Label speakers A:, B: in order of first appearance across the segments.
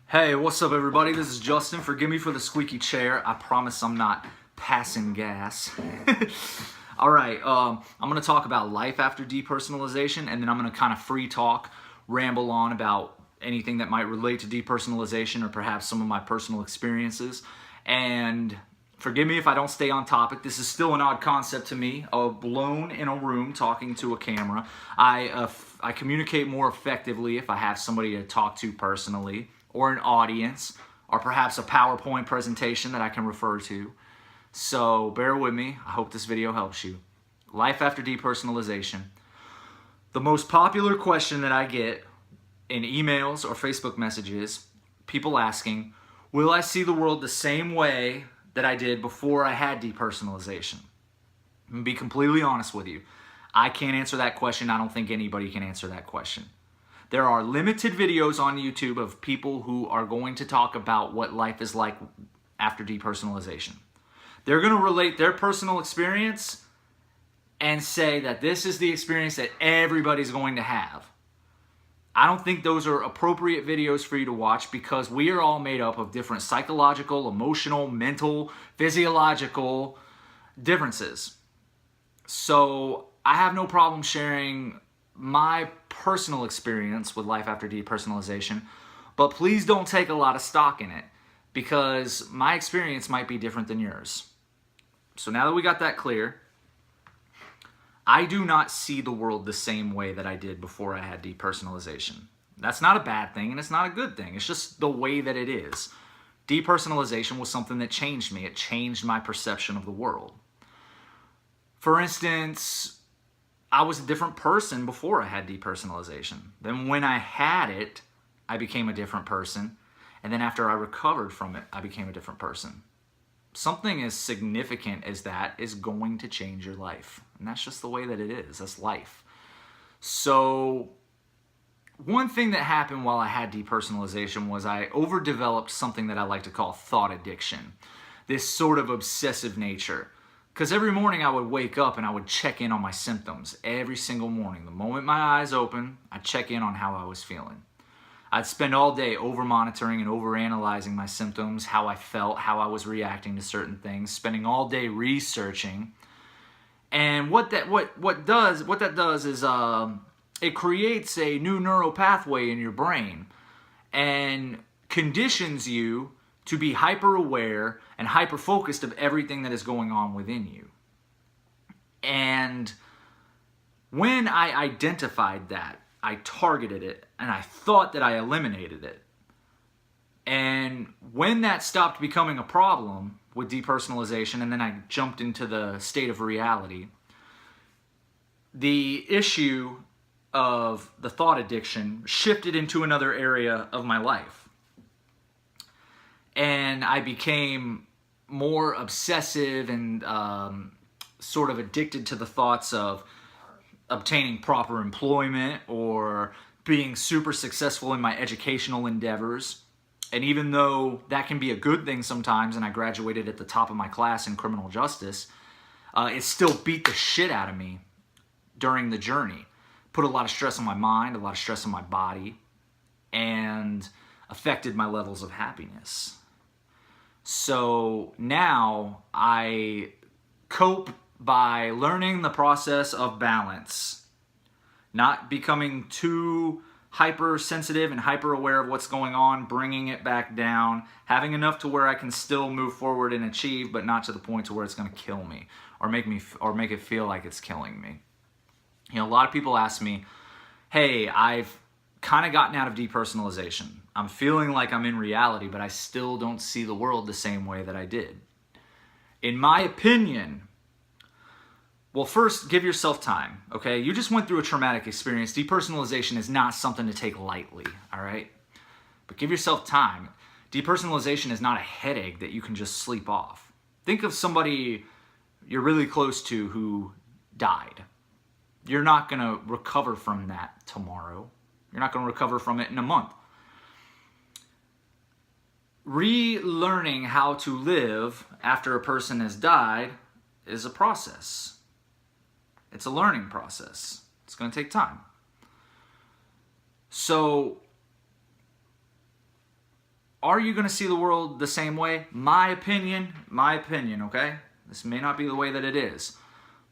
A: Hey, what's up everybody? This is Justin. Forgive me for the squeaky chair. I promise I'm not passing gas. Alright, I'm going to talk about life after depersonalization, and then I'm going to kind of free talk, ramble on about anything that might relate to depersonalization or perhaps some of my personal experiences. And forgive me if I don't stay on topic. This is still an odd concept to me, alone in a room talking to a camera. I communicate more effectively if I have somebody to talk to personally, or an audience, or perhaps a PowerPoint presentation that I can refer to. So bear with me. I hope this video helps you. Life after depersonalization. The most popular question that I get in emails or Facebook messages, people asking, will I see the world the same way that I did before I had depersonalization? I'm gonna be completely honest with you. I can't answer that question. I don't think anybody can answer that question. There are limited videos on YouTube of people who are going to talk about what life is like after depersonalization. They're going to relate their personal experience and say that this is the experience that everybody's going to have. I don't think those are appropriate videos for you to watch because we are all made up of different psychological, emotional, mental, physiological differences. So I have no problem sharing my personal experience with life after depersonalization, but please don't take a lot of stock in it because my experience might be different than yours. So now that we got that clear, I do not see the world the same way that I did before I had depersonalization. That's not a bad thing and it's not a good thing. It's just the way that it is. Depersonalization was something that changed me. It changed my perception of the world. For instance, I was a different person before I had depersonalization. Then when I had it, I became a different person. And then after I recovered from it, I became a different person. Something as significant as that is going to change your life. And that's just the way that it is. That's life. So one thing that happened while I had depersonalization was I overdeveloped something that I like to call thought addiction. This sort of obsessive nature. Because every morning I would wake up and I would check in on my symptoms every single morning. The moment my eyes open, I'd check in on how I was feeling. I'd spend all day over-monitoring and over-analyzing my symptoms, how I felt, how I was reacting to certain things, spending all day researching. And what that does is it creates a new neural pathway in your brain and conditions you to be hyper-aware and hyper-focused of everything that is going on within you. And when I identified that, I targeted it, and I thought that I eliminated it. And when that stopped becoming a problem with depersonalization, and then I jumped into the state of reality, the issue of the thought addiction shifted into another area of my life. And I became more obsessive and sort of addicted to the thoughts of obtaining proper employment or being super successful in my educational endeavors. And even though that can be a good thing sometimes, and I graduated at the top of my class in criminal justice, it still beat the shit out of me during the journey. Put a lot of stress on my mind, a lot of stress on my body, and affected my levels of happiness. So now I cope by learning the process of balance, not becoming too hypersensitive and hyper aware of what's going on, bringing it back down, having enough to where I can still move forward and achieve, but not to the point to where it's going to kill me or make it feel like it's killing me. You know, a lot of people ask me, "Hey, I've kind of gotten out of depersonalization. I'm feeling like I'm in reality, but I still don't see the world the same way that I did." In my opinion, well, first, give yourself time, okay? You just went through a traumatic experience. Depersonalization is not something to take lightly, all right? But give yourself time. Depersonalization is not a headache that you can just sleep off. Think of somebody you're really close to who died. You're not going to recover from that tomorrow. You're not going to recover from it in a month. Relearning how to live after a person has died is a process. It's a learning process. It's going to take time. So Are you going to see the world the same way? My opinion, okay? This may not be the way that it is,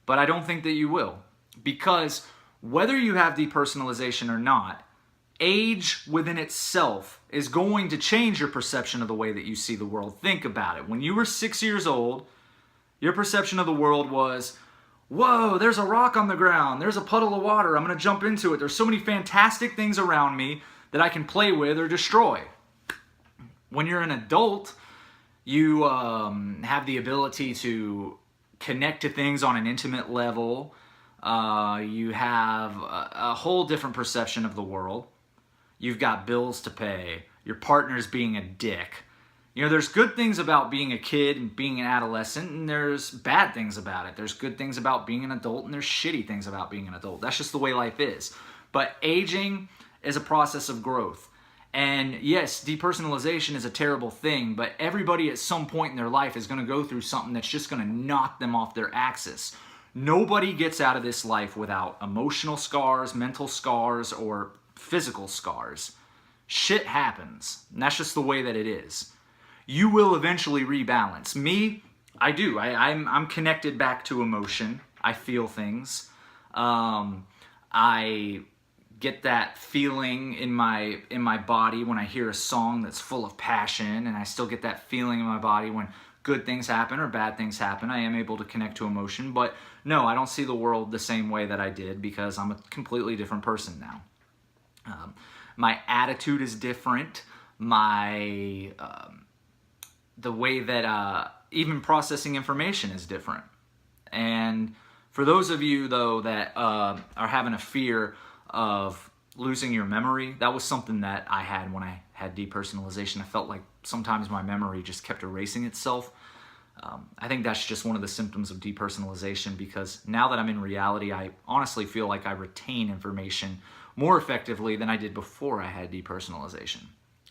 A: but I don't think that you will. Because whether you have depersonalization or not, age within itself is going to change your perception of the way that you see the world. Think about it. When you were 6 years old, your perception of the world was, whoa, there's a rock on the ground. There's a puddle of water. I'm going to jump into it. There's so many fantastic things around me that I can play with or destroy. When you're an adult, you have the ability to connect to things on an intimate level. You have a whole different perception of the world. You've got bills to pay. Your partner's being a dick. You know, there's good things about being a kid and being an adolescent, and there's bad things about it. There's good things about being an adult, and there's shitty things about being an adult. That's just the way life is. But aging is a process of growth. And yes, depersonalization is a terrible thing, but everybody at some point in their life is going to go through something that's just going to knock them off their axis. Nobody gets out of this life without emotional scars, mental scars, or physical scars. Shit happens, and that's just the way that it is. You will eventually rebalance. Me, I do. I'm connected back to emotion. I feel things. I get that feeling in my body when I hear a song that's full of passion, and I still get that feeling in my body when good things happen or bad things happen. I am able to connect to emotion, but no, I don't see the world the same way that I did because I'm a completely different person now. My attitude is different. The way that even processing information is different. And for those of you, though, that are having a fear of losing your memory, that was something that I had when I had depersonalization. I felt like sometimes my memory just kept erasing itself. I think that's just one of the symptoms of depersonalization, because now that I'm in reality, I honestly feel like I retain information more effectively than I did before I had depersonalization.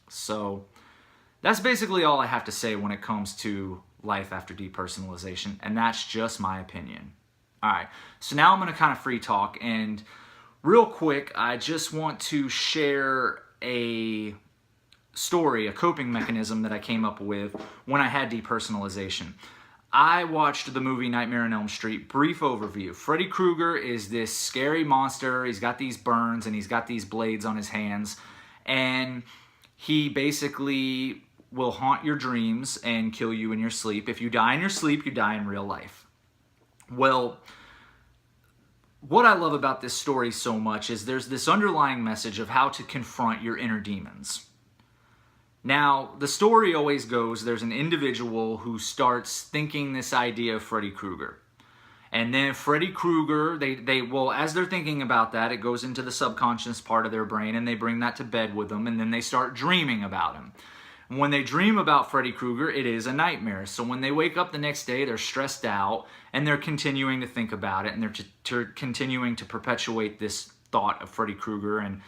A: So that's basically all I have to say when it comes to life after depersonalization, and that's just my opinion. All right, so now I'm going to kind of free talk, and real quick, I just want to share a story, a coping mechanism that I came up with when I had depersonalization. I watched the movie Nightmare on Elm Street. Brief overview. Freddy Krueger is this scary monster. He's got these burns and he's got these blades on his hands, and he basically will haunt your dreams and kill you in your sleep. If you die in your sleep, you die in real life. Well, what I love about this story so much is there's this underlying message of how to confront your inner demons. Now, the story always goes, there's an individual who starts thinking this idea of Freddy Krueger. And then Freddy Krueger, well, as they're thinking about that, it goes into the subconscious part of their brain, and they bring that to bed with them, and then they start dreaming about him. And when they dream about Freddy Krueger, it is a nightmare. So when they wake up the next day, they're stressed out, and they're continuing to think about it, and they're continuing to perpetuate this thought of Freddy Krueger, and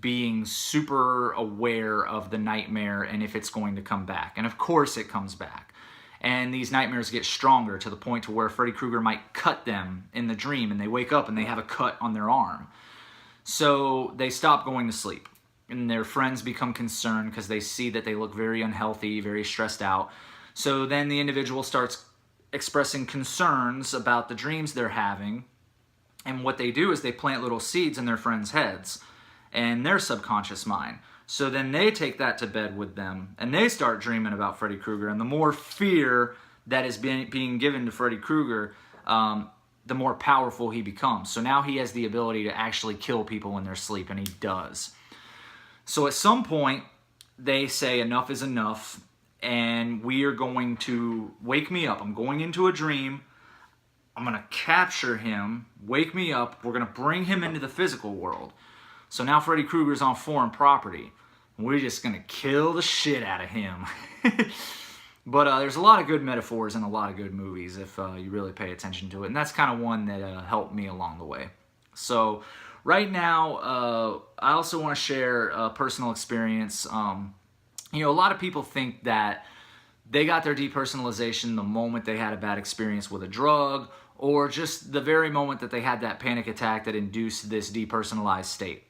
A: being super aware of the nightmare and if it's going to come back. And of course it comes back. And these nightmares get stronger to the point to where Freddy Krueger might cut them in the dream, and they wake up and they have a cut on their arm. So they stop going to sleep, and their friends become concerned because they see that they look very unhealthy, very stressed out. So then the individual starts expressing concerns about the dreams they're having, and what they do is they plant little seeds in their friends' heads and their subconscious mind. So then they take that to bed with them, and they start dreaming about Freddy Krueger. And the more fear that is being given to Freddy Krueger, the more powerful he becomes. So now he has the ability to actually kill people in their sleep, and he does. So at some point, they say enough is enough, and we are going to wake me up. I'm going into a dream. I'm going to capture him, wake me up. We're going to bring him into the physical world. So now Freddy Krueger's on foreign property. We're just going to kill the shit out of him. But there's a lot of good metaphors and a lot of good movies if you really pay attention to it. And that's kind of one that helped me along the way. So right now, I also want to share a personal experience. You know, a lot of people think that they got their depersonalization the moment they had a bad experience with a drug, or just the very moment that they had that panic attack that induced this depersonalized state.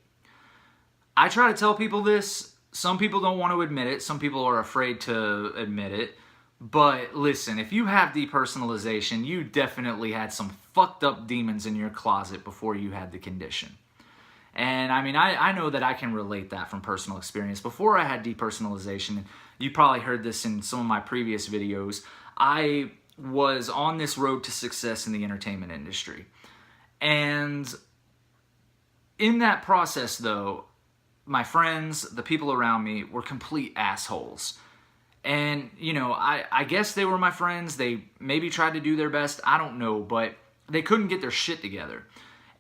A: I try to tell people this some people don't want to admit it. Some people are afraid to admit it. But listen, if you have depersonalization, you definitely had some fucked up demons in your closet before you had the condition. And I mean, I know that I can relate that from personal experience. Before I had depersonalization, you probably heard this in some of my previous videos, I was on this road to success in the entertainment industry. And in that process, though, my friends, the people around me, were complete assholes. And, you know, I guess they were my friends. They maybe tried to do their best. I don't know, but they couldn't get their shit together.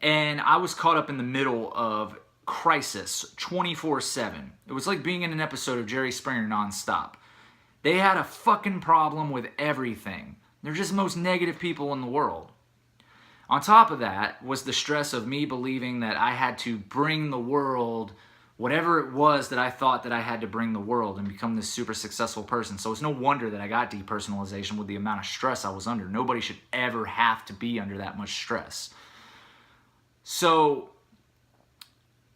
A: And I was caught up in the middle of crisis 24/7. It was like being in an episode of Jerry Springer nonstop. They had a fucking problem with everything. They're just the most negative people in the world. On top of that was the stress of me believing that I had to bring the world whatever it was that I thought that I had to bring the world and become this super successful person. So it's no wonder that I got depersonalization with the amount of stress I was under. Nobody should ever have to be under that much stress. So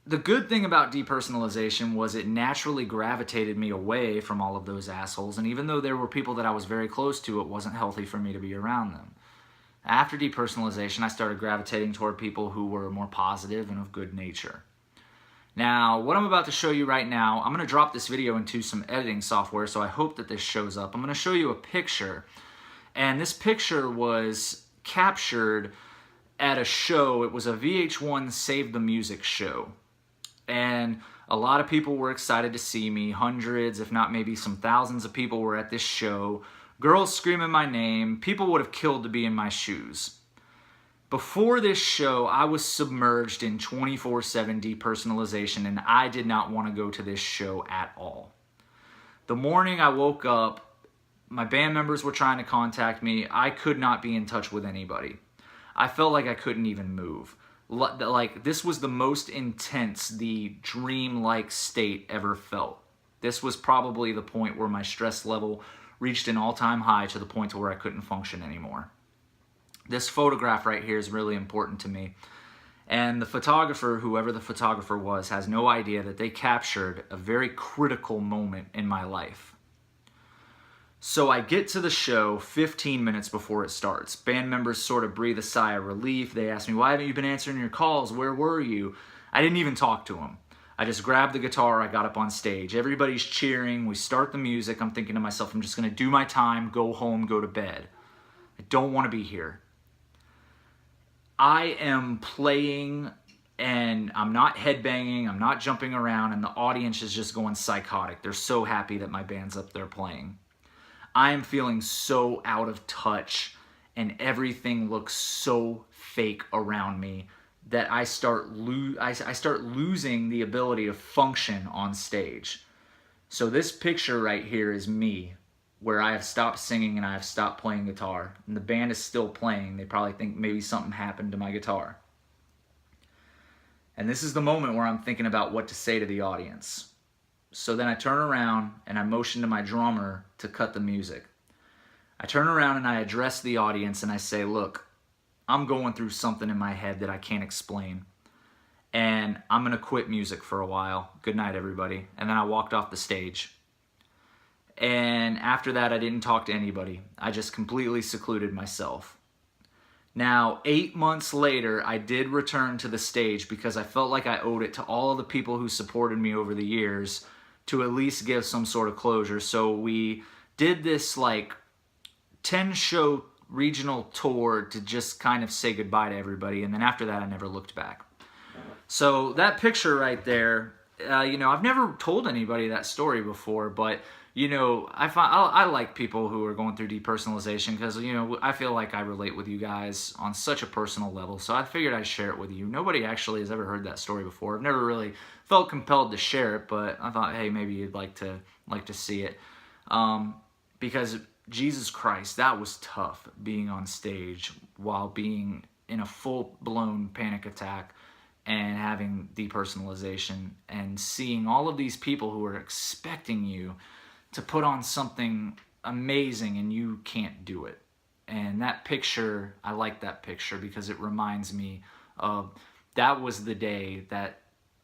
A: the good thing about depersonalization was it naturally gravitated me away from all of those assholes. And even though there were people that I was very close to, it wasn't healthy for me to be around them. After depersonalization, I started gravitating toward people who were more positive and of good nature. Now, what I'm about to show you right now, I'm going to drop this video into some editing software, so I hope that this shows up. I'm going to show you a picture, and this picture was captured at a show. It was a VH1 Save the Music show, and a lot of people were excited to see me. Hundreds, if not maybe some thousands of people were at this show. Girls screaming my name. People would have killed to be in my shoes. Before this show, I was submerged in 24/7 depersonalization, and I did not want to go to this show at all. The morning I woke up, my band members were trying to contact me. I could not be in touch with anybody. I felt like I couldn't even move. Like, this was the most intense, the dream-like state ever felt. This was probably the point where my stress level reached an all-time high, to the point to where I couldn't function anymore. This photograph right here is really important to me. And the photographer, whoever the photographer was, has no idea that they captured a very critical moment in my life. So I get to the show 15 minutes before it starts. Band members sort of breathe a sigh of relief. They ask me, why haven't you been answering your calls? Where were you? I didn't even talk to them. I just grabbed the guitar, I got up on stage. Everybody's cheering, we start the music. I'm thinking to myself, I'm just gonna do my time, go home, go to bed. I don't wanna be here. I am playing, and I'm not headbanging, I'm not jumping around, and the audience is just going psychotic. They're so happy that my band's up there playing. I am feeling so out of touch, and everything looks so fake around me that I start losing the ability to function on stage. So this picture right here is me, where I have stopped singing and I have stopped playing guitar. And the band is still playing. They probably think maybe something happened to my guitar. And this is the moment where I'm thinking about what to say to the audience. So then I turn around and I motion to my drummer to cut the music. I turn around and I address the audience and I say, look, I'm going through something in my head that I can't explain. And I'm gonna quit music for a while. Good night, everybody. And then I walked off the stage. And after that, I didn't talk to anybody. I just completely secluded myself. Now, 8 months later, I did return to the stage because I felt like I owed it to all of the people who supported me over the years to at least give some sort of closure. So we did this like 10-show regional tour to just kind of say goodbye to everybody. And then after that, I never looked back. So that picture right there, you know, I've never told anybody that story before, but you know, I like people who are going through depersonalization because, you know, I feel like I relate with you guys on such a personal level. So I figured I'd share it with you. Nobody actually has ever heard that story before. I've never really felt compelled to share it, but I thought, hey, maybe you'd like to see it. Because Jesus Christ, that was tough, being on stage while being in a full-blown panic attack and having depersonalization and seeing all of these people who are expecting you to put on something amazing and you can't do it. And that picture, I like that picture because it reminds me of that was the day that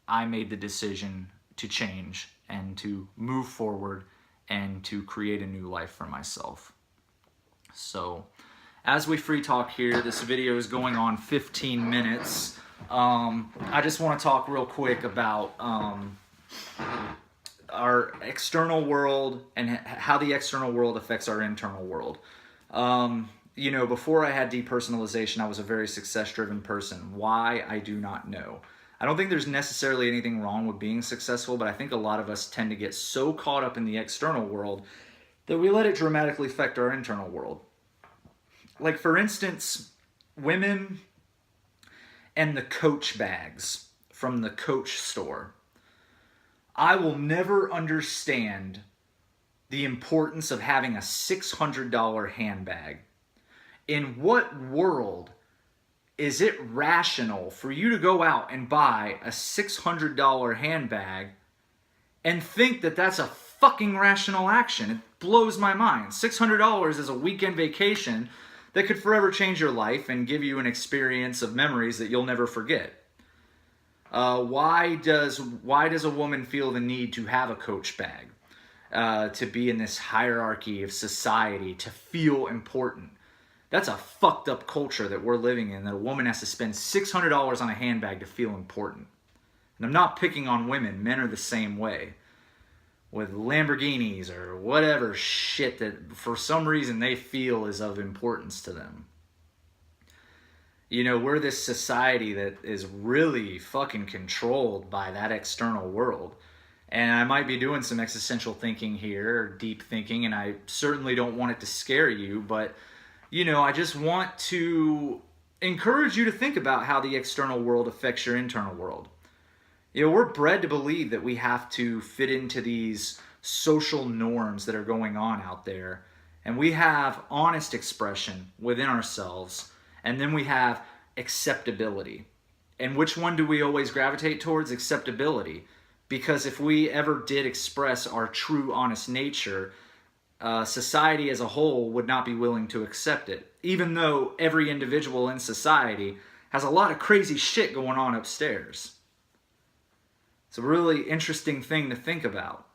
A: I made the decision to change and to move forward and to create a new life for myself. So as we free talk here, this video is going on 15 minutes. I just want to talk real quick about our external world and how the external world affects our internal world. You know, before I had depersonalization, I was a very success-driven person. Why? I do not know. I don't think there's necessarily anything wrong with being successful, but I think a lot of us tend to get so caught up in the external world that we let it dramatically affect our internal world. Like, for instance, women and the Coach bags from the Coach store. I will never understand the importance of having a $600 handbag. In what world is it rational for you to go out and buy a $600 handbag and think that that's a fucking rational action? It blows my mind. $600 is a weekend vacation that could forever change your life and give you an experience of memories that you'll never forget. Why does a woman feel the need to have a Coach bag? To be in this hierarchy of society, to feel important. That's a fucked up culture that we're living in, that a woman has to spend $600 on a handbag to feel important. And I'm not picking on women. Men are the same way. With Lamborghinis or whatever shit that for some reason they feel is of importance to them. You know, we're this society that is really fucking controlled by that external world. And I might be doing some existential thinking here, or deep thinking, and I certainly don't want it to scare you, but, you know, I just want to encourage you to think about how the external world affects your internal world. You know, we're bred to believe that we have to fit into these social norms that are going on out there, and we have honest expression within ourselves, and then we have acceptability. And which one do we always gravitate towards? Acceptability. Because if we ever did express our true, honest nature, society as a whole would not be willing to accept it. Even though every individual in society has a lot of crazy shit going on upstairs. It's a really interesting thing to think about.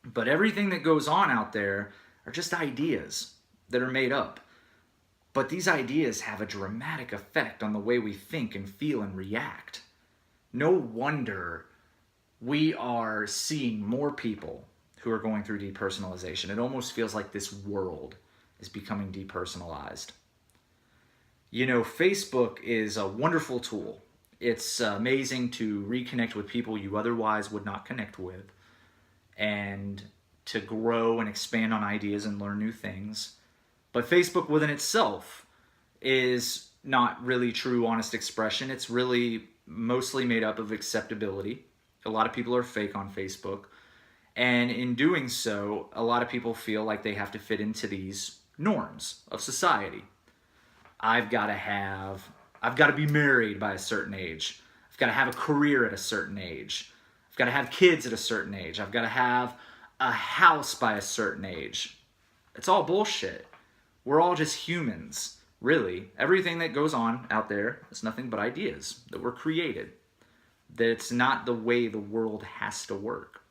A: But everything that goes on out there are just ideas that are made up. But these ideas have a dramatic effect on the way we think and feel and react. No wonder we are seeing more people who are going through depersonalization. It almost feels like this world is becoming depersonalized. You know, Facebook is a wonderful tool. It's amazing to reconnect with people you otherwise would not connect with, and to grow and expand on ideas and learn new things. But Facebook within itself is not really true, honest expression. It's really mostly made up of acceptability. A lot of people are fake on Facebook. And in doing so, a lot of people feel like they have to fit into these norms of society. I've got to be married by a certain age. I've got to have a career at a certain age. I've got to have kids at a certain age. I've got to have a house by a certain age. It's all bullshit. We're all just humans, really. Everything that goes on out there is nothing but ideas that were created. That it's not the way the world has to work.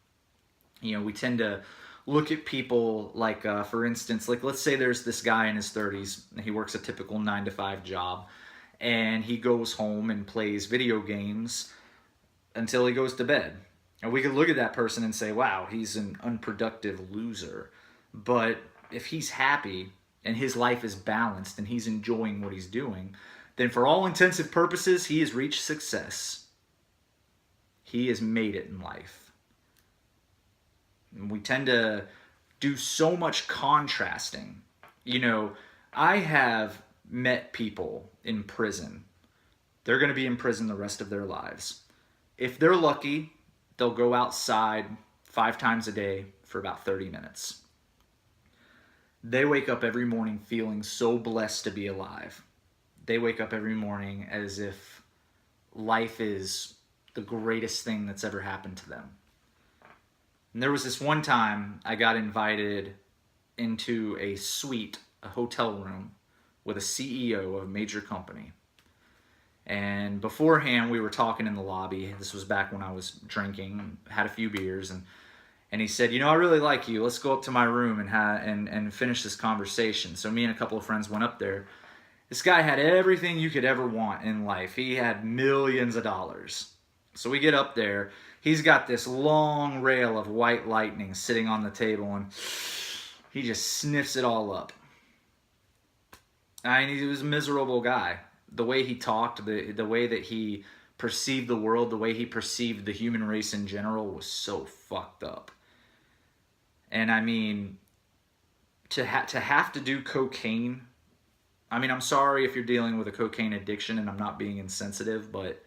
A: You know, we tend to look at people like, for instance, like let's say there's this guy in his 30s, and he works a typical 9-to-5 job, and he goes home and plays video games until he goes to bed. And we could look at that person and say, wow, he's an unproductive loser. But if he's happy and his life is balanced and he's enjoying what he's doing, then for all intents and purposes, he has reached success. He has made it in life. And we tend to do so much contrasting. You know, I have met people in prison. They're going to be in prison the rest of their lives. If they're lucky, they'll go outside 5 times a day for about 30 minutes. They wake up every morning feeling so blessed to be alive. They wake up every morning as if life is the greatest thing that's ever happened to them. And there was this one time I got invited into a suite, a hotel room, with a CEO of a major company. And beforehand, we were talking in the lobby. This was back when I was drinking, had a few beers, and And he said, you know, I really like you. Let's go up to my room and finish this conversation. So me and a couple of friends went up there. This guy had everything you could ever want in life. He had millions of dollars. So we get up there. He's got this long rail of white lightning sitting on the table, and he just sniffs it all up. I mean, he was a miserable guy. The way he talked, the way that he perceived the world, the way he perceived the human race in general was so fucked up. And I mean, to have to do cocaine, I mean, I'm sorry if you're dealing with a cocaine addiction, and I'm not being insensitive, but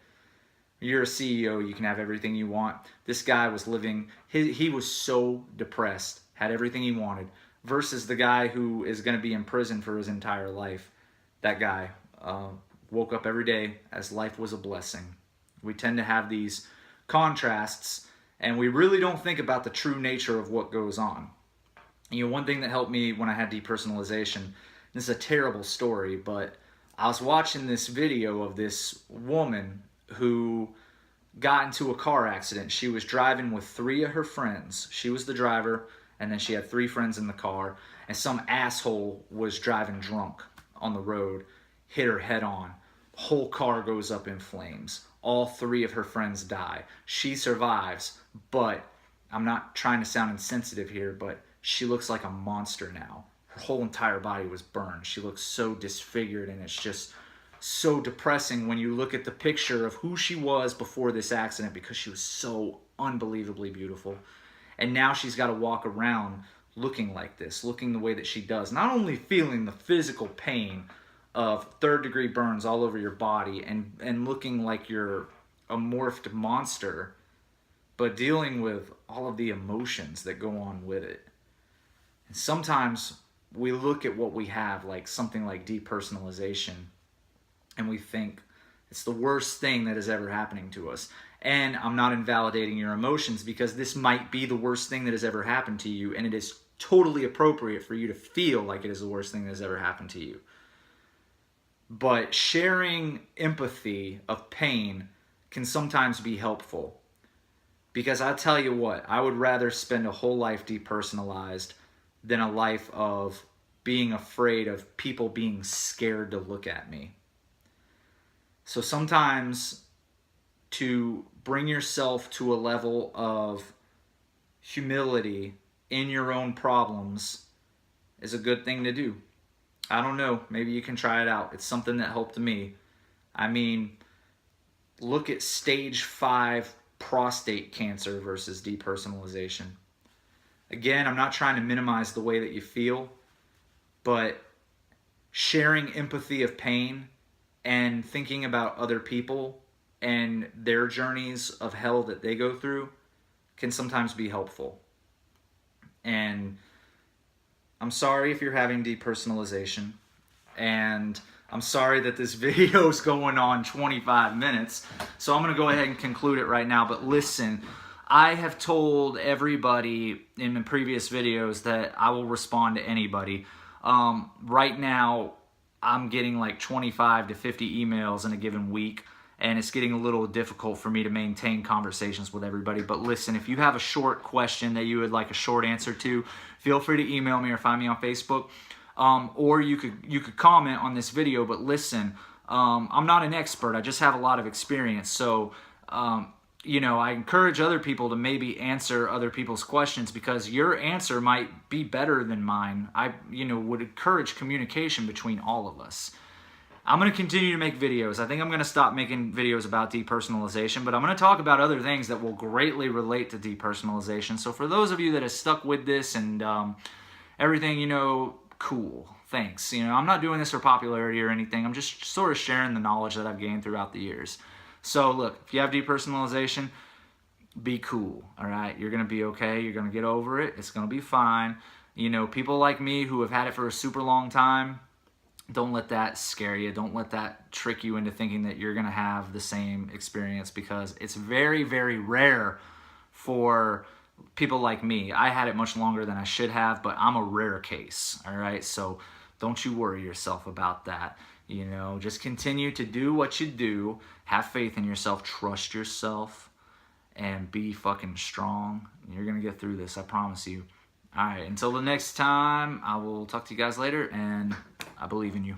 A: you're a CEO, you can have everything you want. This guy was living, he was so depressed, had everything he wanted, versus the guy who is going to be in prison for his entire life. That guy woke up every day as life was a blessing. We tend to have these contrasts, and we really don't think about the true nature of what goes on. You know, one thing that helped me when I had depersonalization, this is a terrible story, but I was watching this video of this woman who got into a car accident. She was driving with 3 of her friends. She was the driver, and then she had 3 friends in the car, and some asshole was driving drunk on the road, hit her head on. Whole car goes up in flames. All 3 of her friends die. She survives, but I'm not trying to sound insensitive here, but she looks like a monster now. Her whole entire body was burned. She looks so disfigured, and it's just so depressing when you look at the picture of who she was before this accident, because she was so unbelievably beautiful. And now she's got to walk around looking like this, looking the way that she does. Not only feeling the physical pain of 3rd-degree burns all over your body and looking like you're a morphed monster, but dealing with all of the emotions that go on with it. And sometimes we look at what we have, like something like depersonalization, and we think it's the worst thing that is ever happening to us. And I'm not invalidating your emotions, because this might be the worst thing that has ever happened to you, and it is totally appropriate for you to feel like it is the worst thing that has ever happened to you. But sharing empathy of pain can sometimes be helpful. Because I tell you what, I would rather spend a whole life depersonalized than a life of being afraid of people being scared to look at me. So sometimes to bring yourself to a level of humility in your own problems is a good thing to do. I don't know, maybe you can try it out. It's something that helped me. I mean, look at stage 5 prostate cancer versus depersonalization. Again, I'm not trying to minimize the way that you feel, but sharing empathy of pain and thinking about other people and their journeys of hell that they go through can sometimes be helpful. And I'm sorry if you're having depersonalization, and I'm sorry that this video is going on 25 minutes, so I'm going to go ahead and conclude it right now. But listen, I have told everybody in the previous videos that I will respond to anybody. Right now, I'm getting like 25 to 50 emails in a given week, and it's getting a little difficult for me to maintain conversations with everybody. But listen, if you have a short question that you would like a short answer to, feel free to email me or find me on Facebook, or you could comment on this video. But listen, I'm not an expert. I just have a lot of experience. So, you know, I encourage other people to maybe answer other people's questions, because your answer might be better than mine. I, would encourage communication between all of us. I'm going to continue to make videos. I think I'm going to stop making videos about depersonalization, but I'm going to talk about other things that will greatly relate to depersonalization. So for those of you that have stuck with this and everything, cool. Thanks. I'm not doing this for popularity or anything. I'm just sort of sharing the knowledge that I've gained throughout the years. So look, if you have depersonalization, be cool, all right? You're going to be okay. You're going to get over it. It's going to be fine. People like me who have had it for a super long time, don't let that scare you. Don't let that trick you into thinking that you're going to have the same experience, because it's very, very rare for people like me. I had it much longer than I should have, but I'm a rare case, all right? So don't you worry yourself about that. Just continue to do what you do. Have faith in yourself. Trust yourself. and be fucking strong. You're gonna get through this, I promise you. All right, until the next time, I will talk to you guys later, and I believe in you.